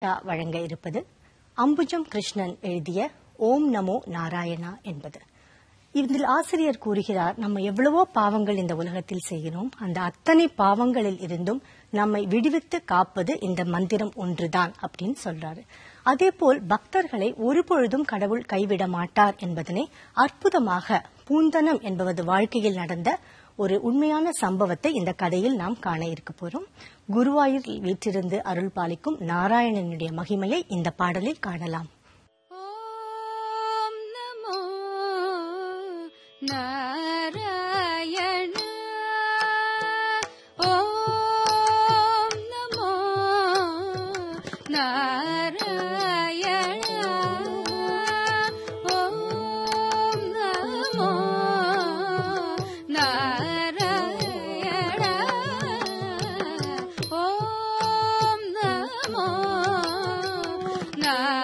வழங்க இருப்பது அம்புஜம் கிருஷ்ணன் எழுதிய ஓம் நமோ நாராயணா என்பது. இதில் ஆசிரியர் கூறுகிறார், நம்ம எவ்வளவோ பாவங்கள் இந்த உலகத்தில் செய்கிறோம். அந்த அத்தனை பாவங்களில் இருந்தும் நம்மை விடுவித்து காப்பது இந்த மந்திரம் ஒன்றுதான் அப்படின்னு சொல்றாரு. அதேபோல் பக்தர்களை ஒருபொழுதும் கடவுள் கைவிட மாட்டார் என்பதனை அற்புதமாக பூந்தனம் என்பவது வாழ்க்கையில் நடந்த ஒரு உண்மையான சம்பவத்தை இந்த கதையில் நாம் காண இருக்க போறோம். குருவாயூரில் வீற்றிருந்து அருள் பாலிக்கும் நாராயணனுடைய மகிமையை இந்த பாடலில் காணலாம். ஓம் நமோ நாராயண, ஓம் நமோ நாராயண, ஓம் நமோ நாராயண, ஓம் நமோ நாராயண.